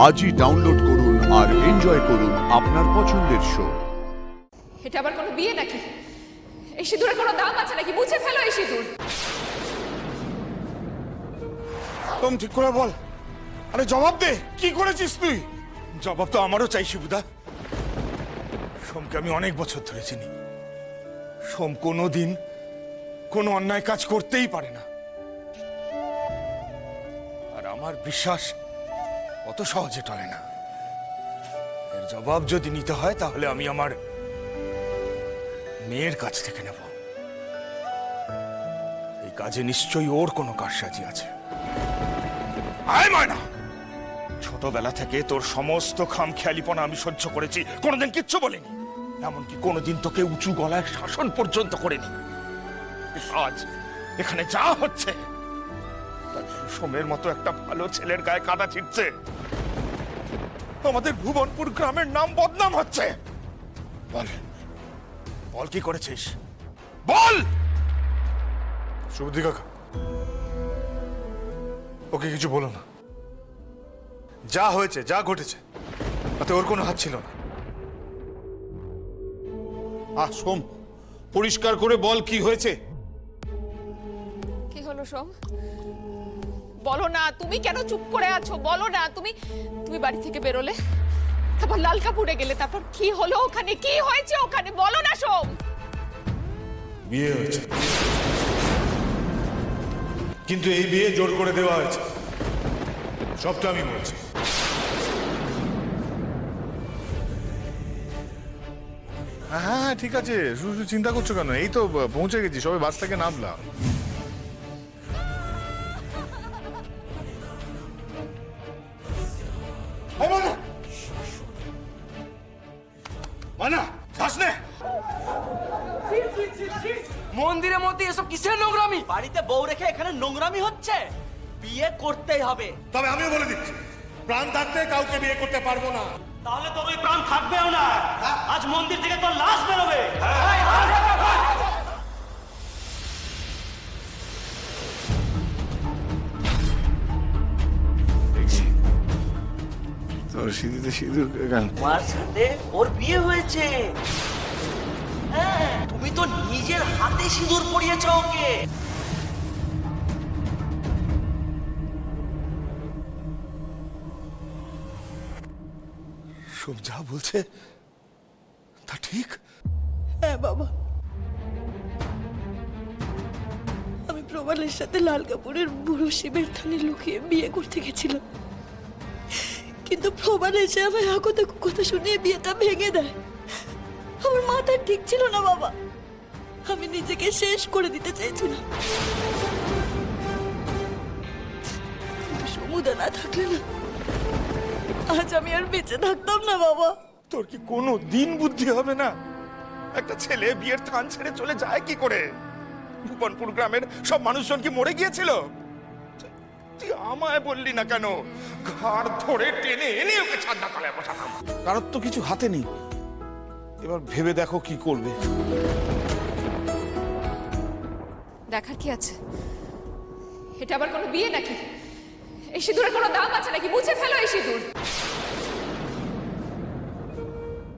আজই ডাউনলোড করুন আর এনজয় করুন আপনার পছন্দের শো। এটা আবার কোনো বিয়ে নাকি? এই সিঁদুরের কোনো দাম আছে নাকি? মুছে ফেলো এই সিঁদুর। তুমি ঠিক করে বল। আরে জবাব দে, কি করেছিস তুই? জবাব তো আমারও চাই শিবুদা। সোমকে আমি অনেক বছর ধরে চিনি। সোম কোনোদিন কোনো অন্যায় কাজ করতেই পারে না, আর আমার বিশ্বাস অত সহজে টলে না। এর জবাব যদি নিতে হয় তাহলে আমি আমার মেয়ের কাছ থেকে নেব। এই কাজে নিশ্চয়ই ওর কোনো কারসাজি আছে। আয় ময়না, ছোটবেলা থেকে তোর সমস্ত খামখেয়ালিপনা আমি সহ্য করেছি, কোনোদিন কিচ্ছু বলিনি। এমনকি কোনোদিন তোকে উঁচু গলায় শাসন পর্যন্ত করিনি। আজ এখানে যা হচ্ছে তার সোমের মতো একটা ভালো ছেলের গায়ে কাদা ছিটছে, আমাদের ভুবনপুর গ্রামের নাম বদনাম হচ্ছে। বল বল কি করেছিস, বল। শুভদি কাকা, ওকে কিছু বলো না। যা হয়েছে, যা ঘটেছে, তাতে ওর কোনো হাত ছিল না। সোম, পরিষ্কার করে বল কি হয়েছে। কি হলো সোম? বলো না, তুমি কেন চুপ করে আছো? বলো না। তুমি বাড়ি থেকে বেরোলে, তারপর লাল কাপড়ে গেলে, তারপর কি হলো ওখানে? কি হয়েছে ওখানে? বলো না সোম। বিয়ে হয়েছে, কিন্তু এই বিয়ে জোর করে দেওয়া হয়েছে, সবটা আমি বলছি। হ্যাঁ হ্যাঁ ঠিক আছে, শুধু চিন্তা করছো কেন? এই তো পৌঁছে গেছি, সবাই বাস থেকে নামলাম। মন্দিরের মধ্যে এসব কিসের নোংরামি? বাড়িতে বউ রেখে এখানে নোংরামি হচ্ছে? বিয়ে করতেই হবে। তবে আমিও বলে দিচ্ছি, প্রাণ থাকতে কাউকে বিয়ে করতে পারবো না। তাহলে তোর ওই প্রাণ থাকবেও না। আজ মন্দির থেকে তোর লাশ বেরোবে। তোর সিঁদুরে সিঁদুর কেন? তোমার সাথে ওর বিয়ে হয়েছে। হ্যাঁ, তুমি তো নিজের হাতে সিঁদুর পরিয়েছ ওকে। সোম যা বলছে তা ঠিক? হ্যাঁ বাবা, আমি প্রবালের সাথে লাল কাপড়ের বুড়ো শিবের থানে লুকিয়ে বিয়ে করতে গেছিলাম, কিন্তু প্রবাল এসে আমায় হাকতে কথা শুনিয়ে বিয়েটা ভেঙে দেয়। আমার মাথা ঠিক ছিল না বাবা, আমি নিজেকে শেষ করে দিতে চাইছিলাম। কিন্তু সমুদা না থাকলে না, আজ আমি আর বেঁচে থাকতাম না বাবা। তোর কি কোনো দিন বুদ্ধি হবে না? একটা ছেলে বিয়ের থান ছেড়ে চলে যায় কি করে? ভুবনপুর গ্রামের সব মানুষজন কি মরে গিয়েছিল? তুই আমায় বললি না কেন? ঘাড় ধরে টেনে এনে ওকে ছাদনা তলায় বসাতাম। কারোর তো কিছু হাতে নেই, এবার ভেবে দেখো কি করবে। দেখার কি আছে? এটা আবার কোনো বিয়ে নাকি? এই সিঁদুরের কোনো দাম আছে নাকি? মুছে ফেলো এই সিঁদুর।